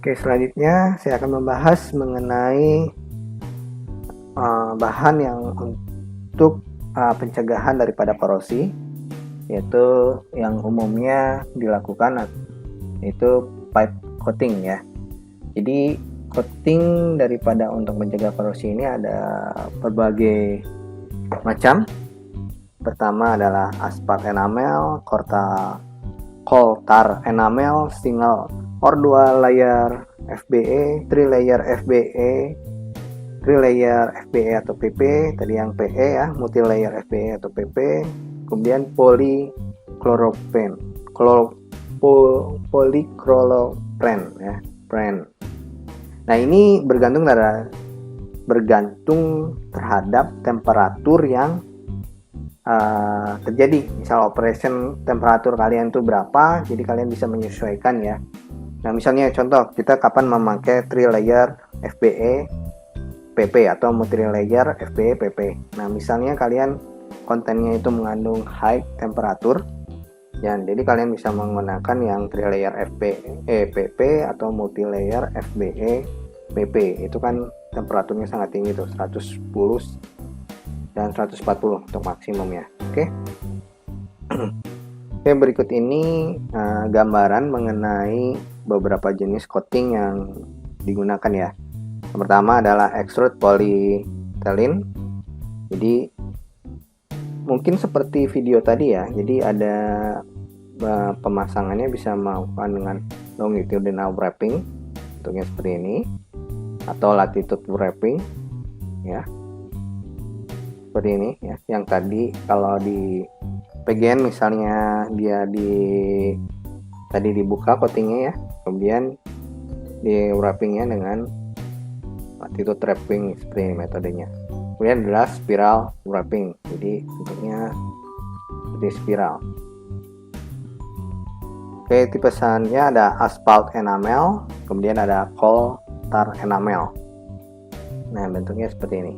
Oke, selanjutnya saya akan membahas mengenai bahan yang untuk pencegahan daripada korosi, yaitu yang umumnya dilakukan yaitu pipe coating ya. Jadi coating daripada untuk mencegah korosi ini ada berbagai macam. Pertama adalah asphalt enamel, coal tar enamel, single or 2 layer FBE, 3 layer FBE, 3 layer FBE atau PP, tadi yang PE ya, multi layer FBE atau PP, kemudian polychloroprene, polychloroprene ya, prene. Nah, ini bergantung terhadap temperatur yang terjadi. Misal operation temperatur kalian itu berapa, jadi kalian bisa menyesuaikan ya. Nah, misalnya contoh kita kapan memakai 3 layer FBE PP atau multi layer FBE PP. Nah, misalnya kalian kontennya itu mengandung high temperatur ya, jadi kalian bisa menggunakan yang 3 layer FBE PP atau multi layer FBE PP. Itu kan temperaturnya sangat tinggi tuh, 110 dan 140 untuk maksimumnya. Oke. Oke, berikut ini gambaran mengenai beberapa jenis coating yang digunakan ya. Yang pertama adalah extrude polyethylene. Jadi mungkin seperti video tadi ya. Jadi ada pemasangannya bisa melakukan dengan longitudinal wrapping, bentuknya seperti ini, atau latitude wrapping ya. Seperti ini ya, yang tadi kalau di PGN misalnya dia tadi dibuka coatingnya ya, kemudian di wrappingnya dengan latitude wrapping seperti ini metodenya. Kemudian adalah spiral wrapping, jadi bentuknya seperti spiral. Oke, tipesannya ada asphalt enamel, kemudian ada coal tar enamel. Nah, bentuknya seperti ini.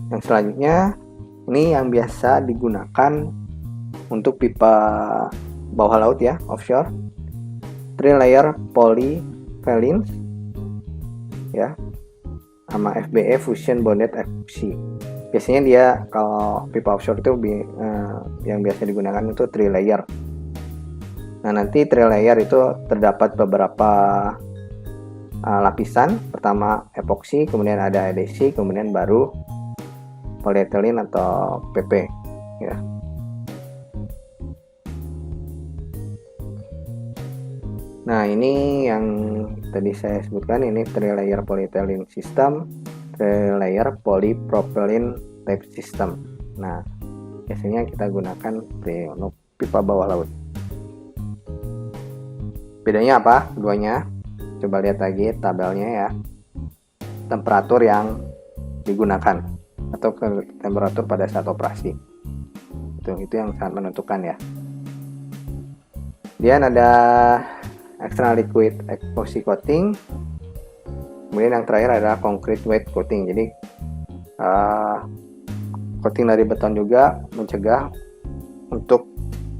Yang selanjutnya, ini yang biasa digunakan untuk pipa bawah laut ya, offshore. 3 layer polyethylene ya, sama FBE fusion bonded epoxy. Biasanya dia kalau pipa offshore itu yang biasa digunakan itu 3 layer. Nah, nanti 3 layer itu terdapat beberapa lapisan. Pertama epoxy, kemudian ada adhesi, kemudian baru polyethylene atau PP ya. Nah, ini yang tadi saya sebutkan, ini 3 layer polyethylene system, 3 layer polypropylene type system. Nah, biasanya kita gunakan untuk pipa bawah laut. Bedanya apa keduanya? Coba lihat lagi tabelnya ya. Temperatur yang digunakan atau temperatur pada saat operasi. Itu yang sangat menentukan ya. Kemudian ada external liquid epoxy coating. Kemudian yang terakhir adalah concrete wet coating. Jadi coating dari beton juga mencegah untuk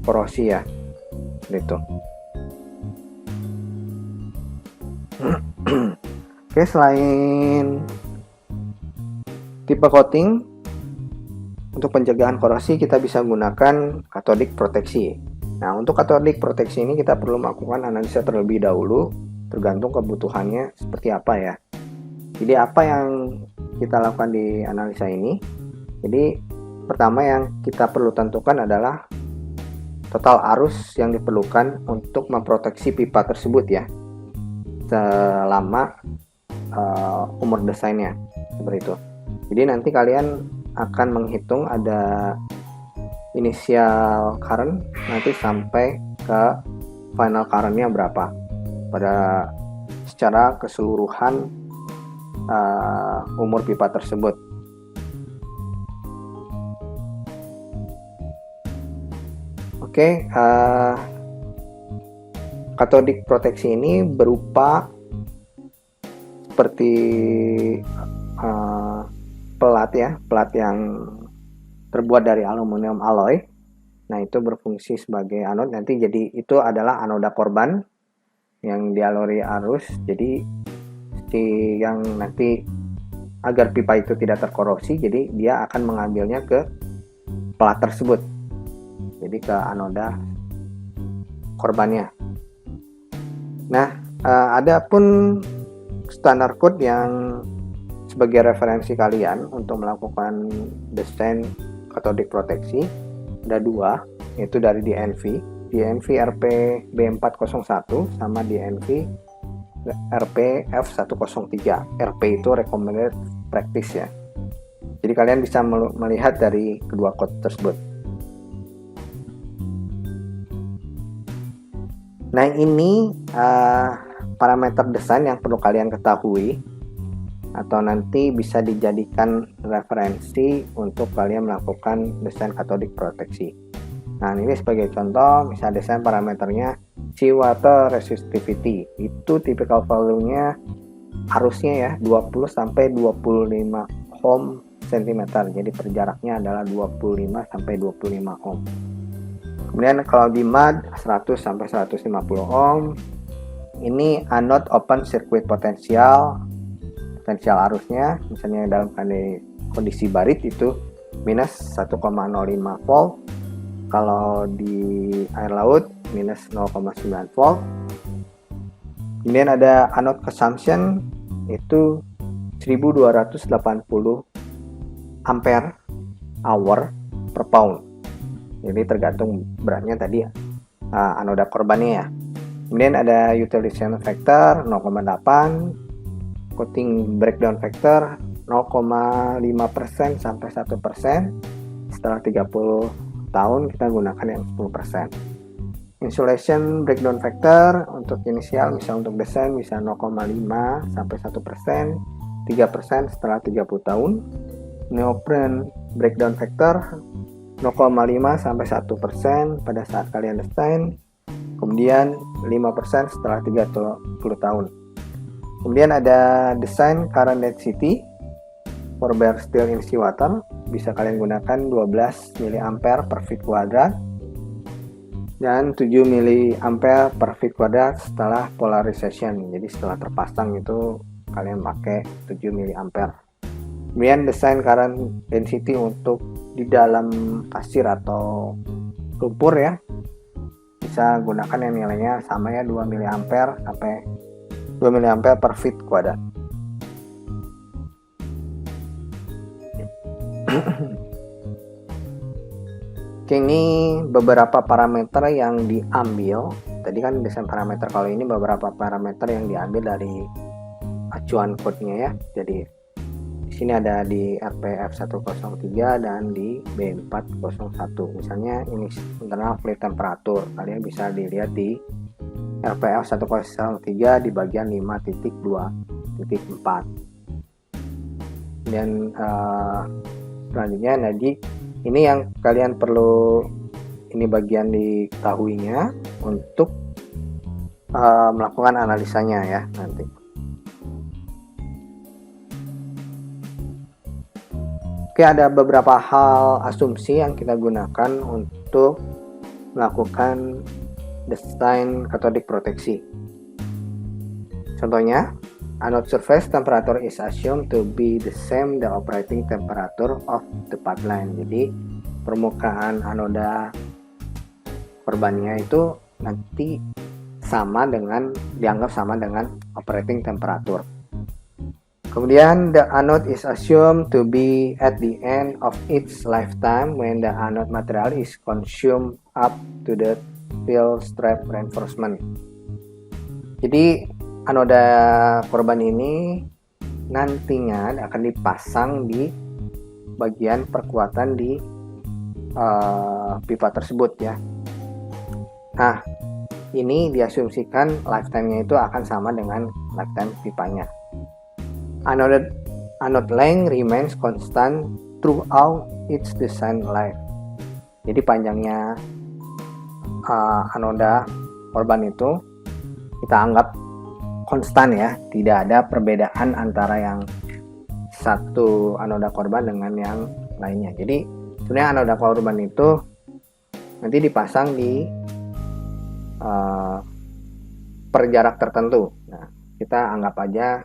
korosi ya. Gitu. Oke, selain tipe coating untuk pencegahan korosi, kita bisa gunakan katodik proteksi. Nah, untuk katodik proteksi ini kita perlu melakukan analisa terlebih dahulu, tergantung kebutuhannya seperti apa ya. Jadi apa yang kita lakukan di analisa ini? Jadi pertama yang kita perlu tentukan adalah total arus yang diperlukan untuk memproteksi pipa tersebut ya, selama umur desainnya, seperti itu. Jadi nanti kalian akan menghitung ada initial current nanti sampai ke final currentnya berapa pada secara keseluruhan umur pipa tersebut. Oke, katodik proteksi ini berupa seperti pelat ya, pelat yang terbuat dari aluminium alloy. Nah, itu berfungsi sebagai anode, nanti jadi itu adalah anoda korban yang dialiri arus. Jadi si yang nanti agar pipa itu tidak terkorosi, jadi dia akan mengambilnya ke plat tersebut, jadi ke anoda korbannya. Nah, ada pun standar code yang sebagai referensi kalian untuk melakukan desain katodik proteksi. Ada dua, yaitu dari DNV RP B401 sama DNV RP F103. RP itu recommended practice ya. Jadi kalian bisa melihat dari kedua code tersebut. Nah, ini parameter desain yang perlu kalian ketahui atau nanti bisa dijadikan referensi untuk kalian melakukan desain katodik proteksi. Nah, ini sebagai contoh, misalnya desain parameternya seawater resistivity, itu typical value-nya arusnya ya 20 sampai 25 ohm cm. Jadi perjaraknya adalah 25 sampai 25 ohm. Kemudian kalau di MUD 100 sampai 150 ohm, ini anode open circuit potensial arusnya, misalnya dalam kondisi barit itu minus 1,05 volt. Kalau di air laut minus 0,9 volt. Kemudian ada anode consumption itu 1280 ampere hour per pound. Jadi tergantung beratnya tadi anoda korbannya ya. Kemudian ada utilization factor 0,8, coating breakdown factor 0,5% sampai 1%. Setelah 30 tahun kita gunakan yang 10%. Insulation breakdown factor untuk inisial, misal untuk desain bisa 0,5 sampai 1%, 3% setelah 30 tahun. Neoprene breakdown factor 0,5 sampai 1% pada saat kalian desain. Kemudian 5% setelah 30 tahun. Kemudian ada desain current density for bare steel in seawater, bisa kalian gunakan 12 mA per feet kuadrat dan 7 mA per feet kuadrat setelah polarization. Jadi setelah terpasang itu kalian pakai 7 mA. Kemudian desain current density untuk di dalam pasir atau lumpur ya, bisa gunakan yang nilainya sama ya, 2 mA sampai 2 mA per feet kuadrat. Oke, ini beberapa parameter yang diambil. Tadi kan desain parameter, kalau ini beberapa parameter yang diambil dari acuan code-nya ya. Jadi di sini ada di RPF 103 dan di B401. Misalnya ini internal fluid temperature, kalian bisa dilihat di RPF 103 di bagian 5.2.4. Dan selanjutnya nanti ini yang kalian perlu, ini bagian diketahuinya untuk melakukan analisanya ya nanti. Oke, ada beberapa hal asumsi yang kita gunakan untuk melakukan desain katodik proteksi. Contohnya, anode surface temperature is assumed to be the same the operating temperature of the pipeline. Jadi permukaan anoda korbannya itu nanti dianggap sama dengan operating temperature. Kemudian the anode is assumed to be at the end of its lifetime when the anode material is consumed up to the steel strap reinforcement. Jadi anoda korban ini nantinya akan dipasang di bagian perkuatan di pipa tersebut ya. Nah, ini diasumsikan lifetime-nya itu akan sama dengan lifetime pipanya. Anode length remains constant throughout its design life. Jadi panjangnya anoda korban itu kita anggap konstan ya, tidak ada perbedaan antara yang satu anoda korban dengan yang lainnya. Jadi sebenarnya anoda korban itu nanti dipasang di per jarak tertentu. Nah, kita anggap aja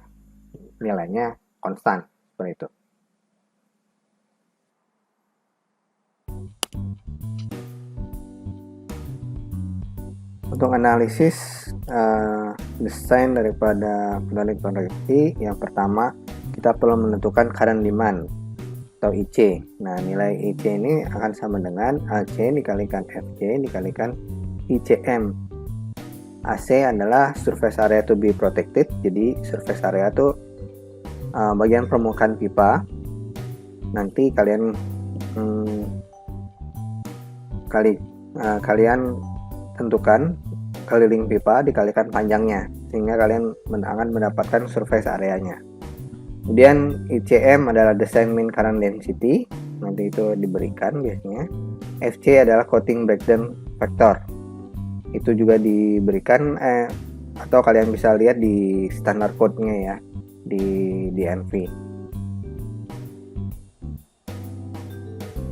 nilainya konstan seperti itu. Untuk analisis desain daripada katodik proteksi, yang pertama kita perlu menentukan current demand atau IC. Nah, nilai IC ini akan sama dengan AC dikalikan FC dikalikan ICM. AC adalah surface area to be protected, jadi surface area itu bagian permukaan pipa. Nanti kalian kalian tentukan keliling pipa dikalikan panjangnya, sehingga kalian akan mendapatkan surface areanya. Kemudian ICM adalah design mean current density, nanti itu diberikan biasanya. FC adalah coating breakdown factor, itu juga diberikan atau kalian bisa lihat di standar code-nya ya, di DNV.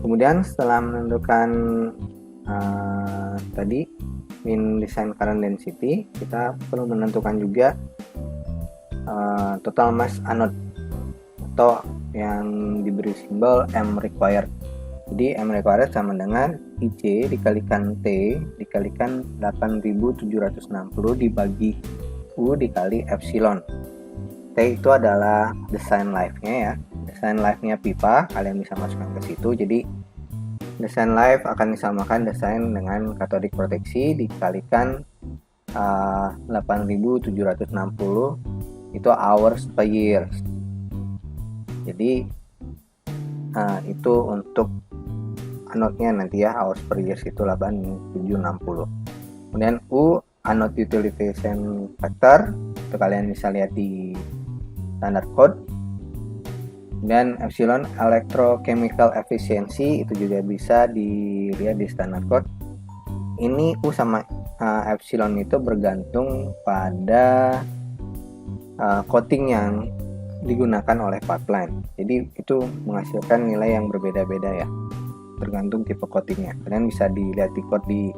Kemudian setelah menentukan tadi mean design current density, kita perlu menentukan juga total mass anode atau yang diberi simbol M required. Jadi M required sama dengan IC dikalikan T dikalikan 8760 dibagi U dikali epsilon. T itu adalah design life-nya ya, design life-nya pipa, kalian bisa masukkan ke situ. Jadi design life akan disamakan desain dengan katodik proteksi dikalikan 8760 itu hours per year. Jadi itu untuk anode-nya nanti ya, hours per year itu 8760. Kemudian U anode utilization factor, itu kalian bisa lihat di standard code. Dan epsilon electrochemical efficiency, itu juga bisa dilihat di standard code. Ini U sama epsilon itu bergantung pada coating yang digunakan oleh pipeline. Jadi itu menghasilkan nilai yang berbeda-beda ya, tergantung tipe coatingnya. Kalian bisa dilihat di code di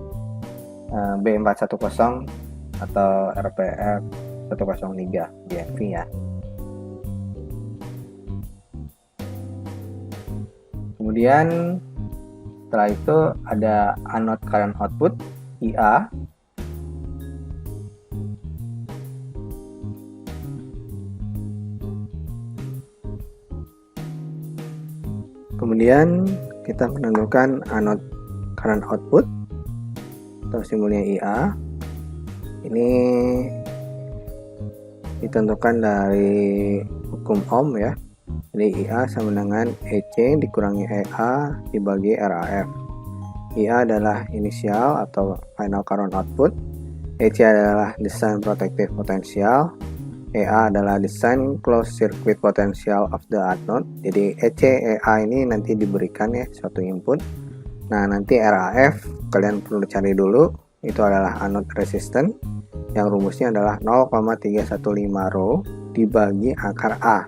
B410 atau RPF 103 DNV ya. Kemudian setelah itu ada anode current output IA. Kemudian kita menentukan anode current output atau simbolnya IA. Ini ditentukan dari hukum Ohm ya. Jadi IA sama dengan EC dikurangi EA dibagi RAF. IA adalah inisial atau final current output, EC adalah design protective potential, EA adalah design closed circuit potential of the anode. Jadi EC, EA ini nanti diberikan ya suatu input. Nah, nanti RAF kalian perlu cari dulu, itu adalah anode resistance yang rumusnya adalah 0,315 rho dibagi akar A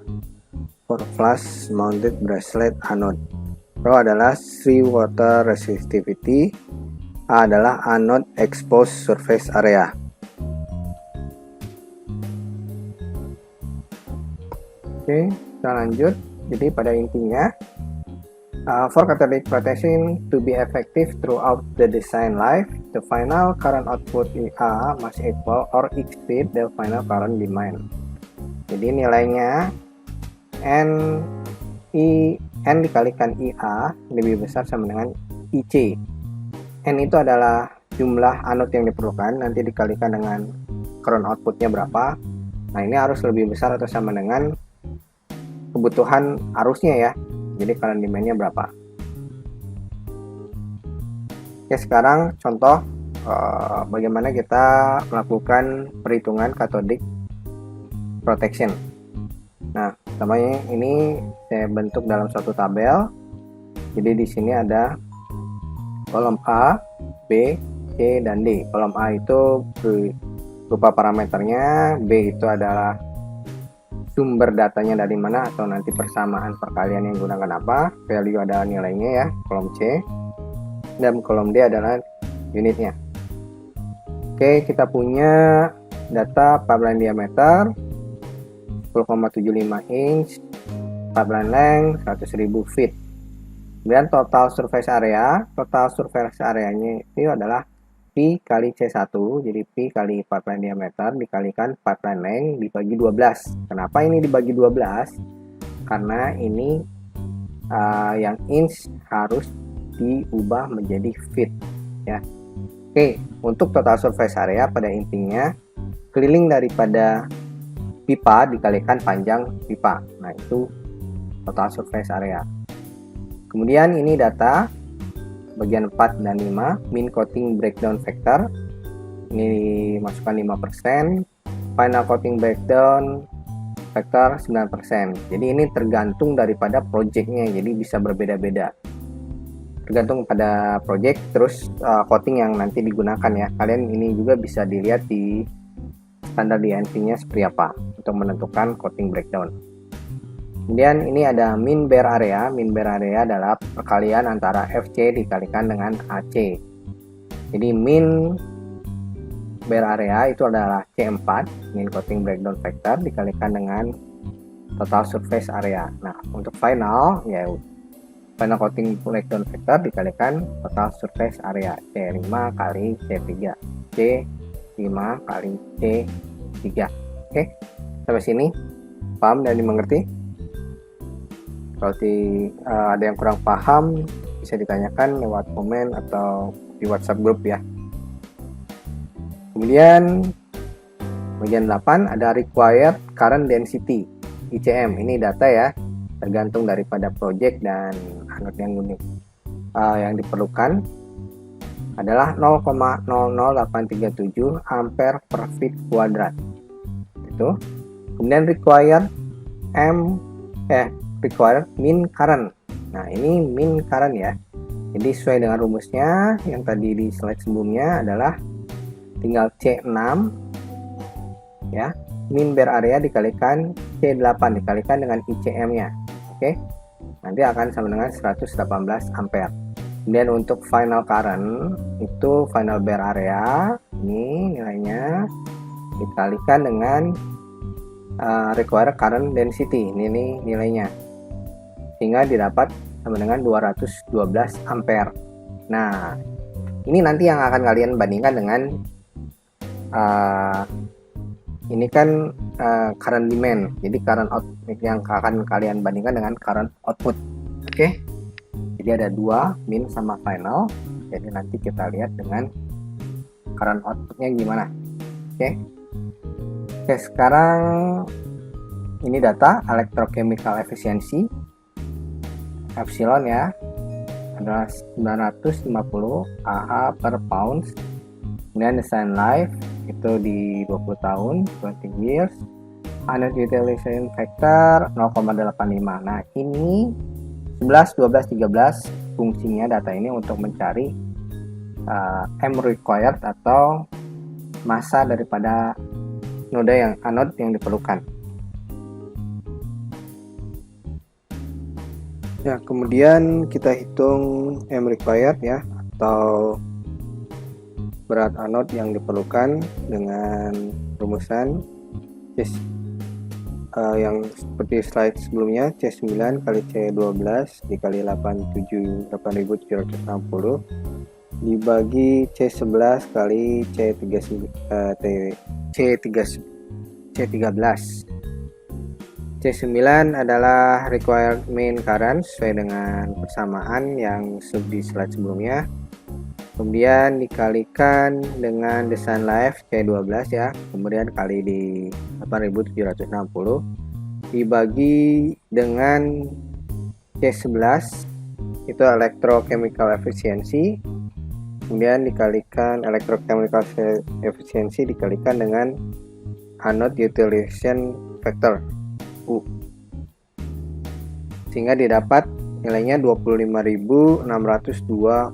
for flush mounted bracelet anode. Rho adalah sea water resistivity, A adalah anode exposed surface area. Oke, kita lanjut. Jadi pada intinya, for cathodic protection to be effective throughout the design life, the final current output IA must equal or exceed the final current demand. Jadi nilainya N dikalikan IA lebih besar sama dengan IC. N itu adalah jumlah anode yang diperlukan, nanti dikalikan dengan current outputnya berapa. Nah, ini harus lebih besar atau sama dengan kebutuhan arusnya ya. Jadi current demand-nya berapa. Oke, sekarang contoh bagaimana kita melakukan perhitungan cathodic protection. Nah, pertamanya ini saya bentuk dalam suatu tabel. Jadi di sini ada kolom A, B, C, dan D. Kolom A itu berupa parameternya, B itu adalah sumber datanya dari mana atau nanti persamaan perkalian yang gunakan apa, value adalah nilainya ya, kolom C. dan kolom D adalah unitnya. Oke, kita punya data pipeline diameter 10,75 inch, pipeline length 100.000 feet. Kemudian total surface areanya itu adalah Pi kali C1, jadi Pi kali pipeline diameter dikalikan pipeline length dibagi 12. Kenapa ini dibagi 12? Karena ini yang inch harus diubah menjadi feet ya. Oke, untuk total surface area pada intinya keliling daripada pipa dikalikan panjang pipa. Nah, itu total surface area. Kemudian ini data bagian 4 dan 5, min coating breakdown factor. Ini dimasukkan 5%, final coating breakdown factor 9%. Jadi ini tergantung daripada projectnya, jadi bisa berbeda-beda. Tergantung pada project, terus coating yang nanti digunakan ya. Kalian ini juga bisa dilihat di standar DNV-nya seperti apa untuk menentukan coating breakdown. Kemudian ini ada min bare area. Min bare area adalah perkalian antara FC dikalikan dengan AC. Jadi min bare area itu adalah C4, min coating breakdown factor dikalikan dengan total surface area. Nah, untuk final ya final coating breakdown factor dikalikan total surface area, C5 kali C3, C5 kali C3. Oke, sampai sini paham dan dimengerti? Kalau ada yang kurang paham bisa ditanyakan lewat komen atau di WhatsApp grup ya. Kemudian bagian 8 ada required current density ICM. Ini data ya, tergantung daripada project dan anode yang unik. Yang diperlukan adalah 0,00837 ampere per feet kuadrat. Itu. Kemudian required min current. Nah, ini min current ya. Jadi sesuai dengan rumusnya yang tadi di slide sebelumnya adalah tinggal C6 ya. Min bare area dikalikan C8 dikalikan dengan ICM-nya. Oke. Nanti akan sama dengan 118 ampere. Kemudian untuk final current itu final bare area ini nilainya dikalikan dengan required current density. Ini nilainya. Sehingga didapat sama dengan 212 ampere. Nah, ini nanti yang akan kalian bandingkan dengan ini kan current demand. Jadi current output yang akan kalian bandingkan dengan current output. Oke. Jadi ada dua, min sama final. Jadi nanti kita lihat dengan current outputnya gimana. Oke. Oke, sekarang ini data electrochemical efficiency epsilon ya adalah 950 AH per pounds. Kemudian design life itu di 20 tahun, 20 years. Anode utilization factor 0,85. Nah, ini 11, 12, 13 fungsinya data ini untuk mencari M required atau massa daripada anode yang diperlukan. Ya, kemudian kita hitung M required ya, atau berat anode yang diperlukan dengan rumusan yang seperti slide sebelumnya, C9 kali C12 dikali 8760 dibagi C11 kali C13. C9 adalah required main current sesuai dengan persamaan yang di slide sebelumnya. Kemudian dikalikan dengan design life C12 ya. Kemudian kali di 8760 dibagi dengan C11 itu electrochemical efficiency. Kemudian dikalikan electrochemical efficiency dikalikan dengan anode utilization factor U, sehingga didapat nilainya 25.602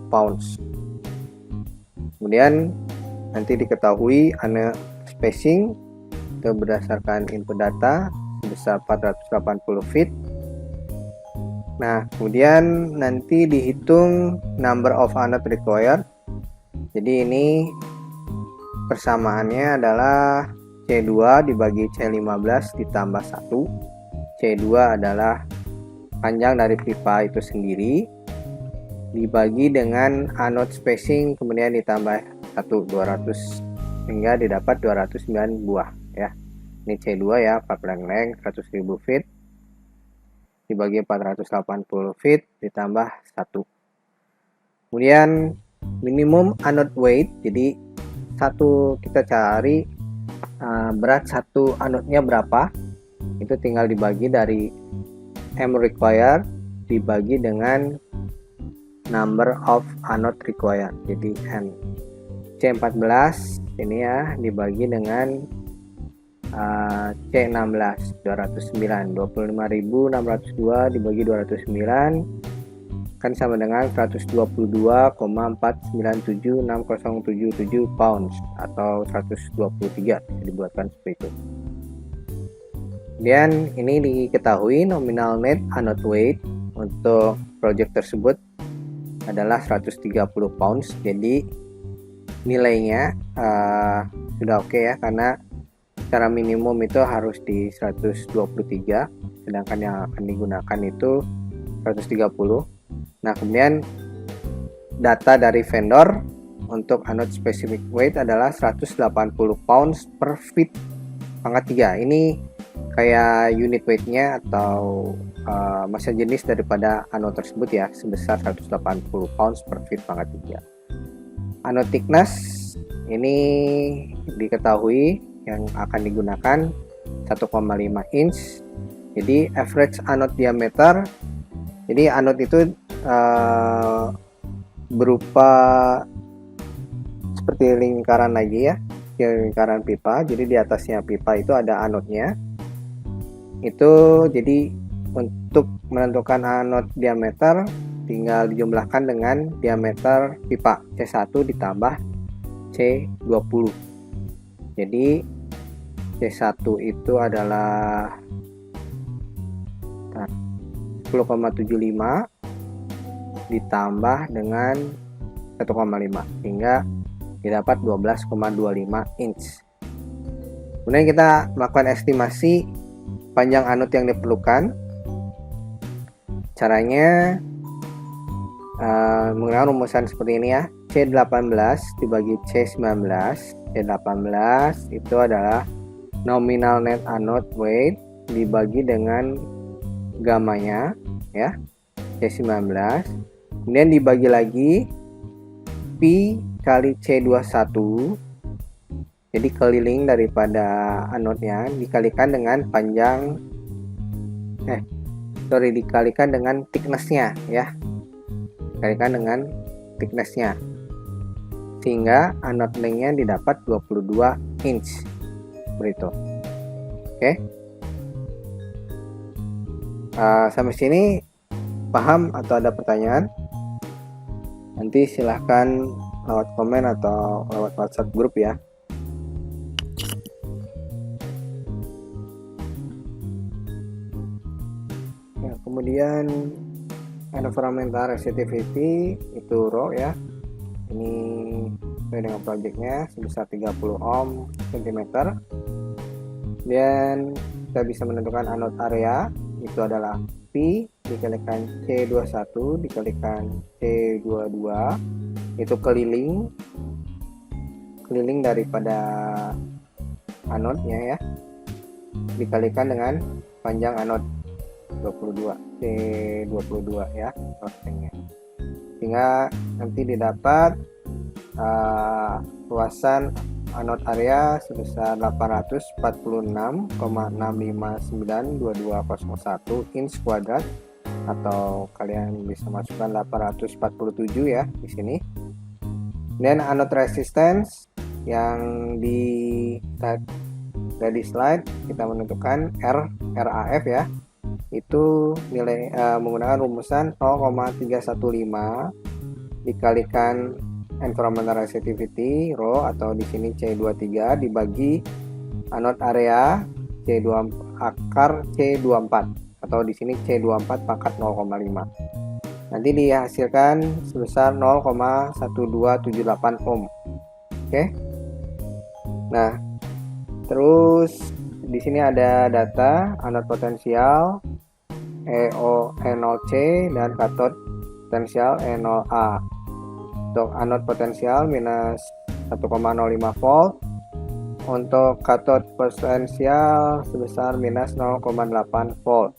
pounds. Kemudian nanti diketahui anode spacing itu berdasarkan input data sebesar 480 feet. Nah, kemudian nanti dihitung number of anode required. Jadi ini persamaannya adalah C2 dibagi C15 ditambah 1. C2 adalah panjang dari pipa itu sendiri dibagi dengan anode spacing, kemudian ditambah 200 sehingga didapat 209 buah ya. Ini C2 ya, pipeline length 100.000 feet dibagi 480 feet ditambah 1. Kemudian minimum anode weight, jadi kita cari berat satu anodnya berapa, itu tinggal dibagi dari M required dibagi dengan number of anode required, jadi N. C14 ini ya dibagi dengan C16 209, 25.602 dibagi 209 kan sama dengan 122,4976077 pounds atau 123, bisa dibuatkan seperti itu. Kemudian ini diketahui nominal net anode weight untuk project tersebut adalah 130 pounds, jadi nilainya sudah oke ya, karena secara minimum itu harus di 123, sedangkan yang akan digunakan itu 130. Nah, kemudian data dari vendor untuk anode specific weight adalah 180 pounds per feet pangkat 3. Ini kayak unit weightnya atau massa jenis daripada anode tersebut ya, sebesar 180 pounds per feet pangkat 3. Anode thickness ini diketahui yang akan digunakan 1,5 inch. Jadi average anode diameter, jadi anode itu berupa seperti lingkaran lagi ya, lingkaran pipa. Jadi di atasnya pipa itu ada anodnya. Itu jadi untuk menentukan anode diameter tinggal dijumlahkan dengan diameter pipa C1 ditambah C20. Jadi C1 itu adalah 10,75 ditambah dengan 1,5 sehingga didapat 12,25 inch. Kemudian kita melakukan estimasi panjang anode yang diperlukan. Caranya menggunakan rumusan seperti ini ya. C18 dibagi C19. C18 itu adalah nominal net anode weight dibagi dengan gamanya ya, C19. Kemudian dibagi lagi Pi kali C21. Jadi keliling daripada anodnya dikalikan dengan panjang dikalikan dengan thicknessnya ya. Dikalikan dengan thicknessnya sehingga anode lengthnya didapat 22 inch. Seperti itu. Oke. Sampai sini paham atau ada pertanyaan? Nanti silahkan lewat komen atau lewat WhatsApp grup ya. Kemudian environmental resistivity itu Rho ya. Ini sesuai dengan projectnya sebesar 30 ohm cm. Dan kita bisa menentukan anode area itu adalah Pi dikalikan C21 dikalikan C22, itu keliling daripada anodnya ya, dikalikan dengan panjang anode 22 C22 ya lengthnya, sehingga nanti didapat luasan anode area sebesar 846,6592201 inch kuadrat, atau kalian bisa masukkan 847 ya di sini. Dan anode resistance yang di slide kita menentukan RAF ya, itu nilai menggunakan rumusan 0,315 dikalikan environmental resistivity Rho atau di sini C23 dibagi anode area C2 akar C24 atau di sini C24 pangkat 0,5. Nanti dihasilkan sebesar 0,1278 ohm. Oke. Nah, terus di sini ada data anode potensial E0C dan katode potensial E0A. Untuk anode potensial minus 1,05 volt, untuk katode potensial sebesar minus 0,8 volt.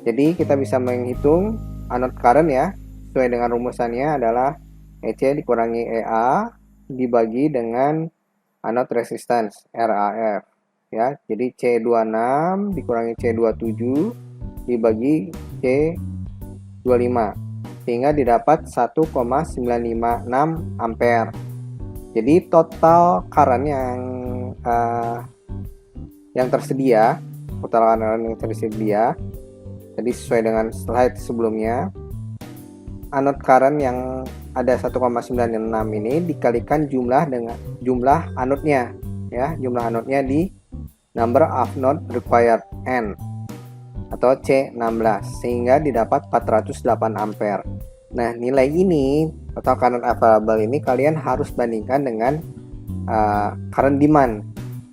Jadi kita bisa menghitung anode current ya, sesuai dengan rumusannya adalah EC dikurangi EA dibagi dengan anode resistance RAF ya. Jadi C26 dikurangi C27 dibagi C25 sehingga didapat 1,956 ampere. Jadi total current yang tersedia, total current yang tersedia tadi sesuai dengan slide sebelumnya, anode current yang ada 1,96 ini dikalikan jumlah anodenya ya, jumlah anodenya di number of node required N atau C16 sehingga didapat 408 ampere. Nah, nilai ini total current available ini kalian harus bandingkan dengan current demand.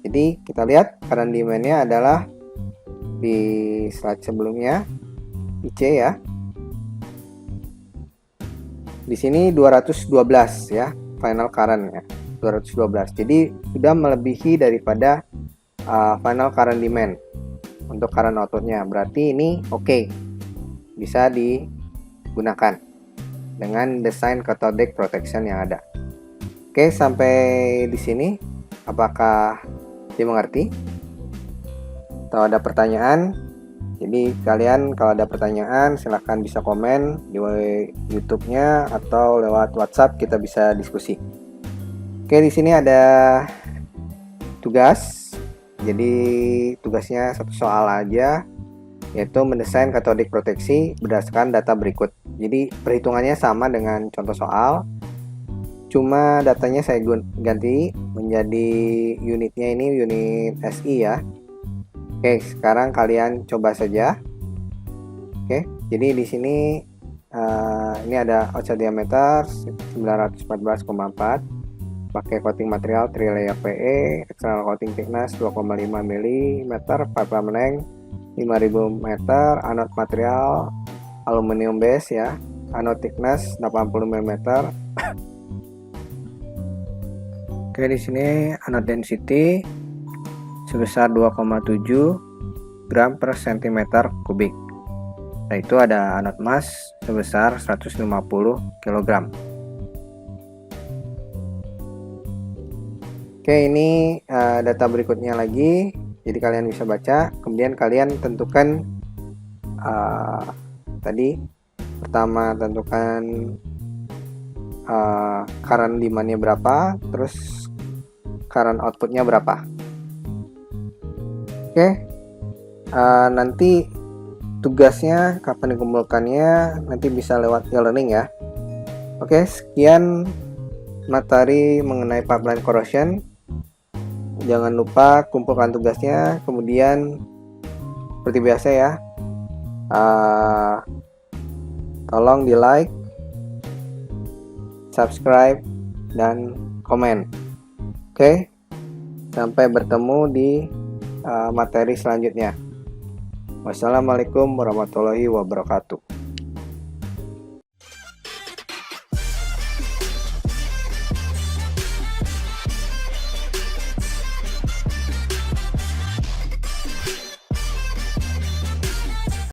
Jadi kita lihat current demand-nya adalah di slide sebelumnya IC ya. Di sini 212 ya, final current ya, 212. Jadi sudah melebihi daripada final current demand untuk current outputnya. Berarti ini oke, bisa digunakan dengan desain cathodic protection yang ada. Oke, sampai di sini apakah dimengerti? Atau ada pertanyaan? Jadi kalian kalau ada pertanyaan silahkan bisa komen di YouTube-nya atau lewat WhatsApp, kita bisa diskusi. Oke, di sini ada tugas. Jadi tugasnya satu soal aja, yaitu mendesain katodik proteksi berdasarkan data berikut. Jadi perhitungannya sama dengan contoh soal, cuma datanya saya ganti menjadi unitnya ini unit SI ya. Oke, sekarang kalian coba saja. Oke, jadi di sini ini ada outside diameter 914,4, pakai coating material 3 layer PE, external coating thickness 2,5 mm, pipe length 5000 meter, anode material aluminium base ya, anode thickness 80 mm. Oke, di sini anode density sebesar 2,7 gram per cm kubik. Nah, itu ada anode mass sebesar 150 kg. Oke, ini data berikutnya lagi. Jadi kalian bisa baca, kemudian kalian tentukan tadi pertama tentukan current demand-nya berapa, terus current outputnya berapa. Oke, nanti tugasnya kapan dikumpulkannya nanti bisa lewat e-learning ya. Oke, sekian materi mengenai pipeline corrosion. Jangan lupa kumpulkan tugasnya, kemudian seperti biasa ya, tolong di like, subscribe, dan komen. Oke, sampai bertemu di materi selanjutnya. Wassalamualaikum warahmatullahi wabarakatuh.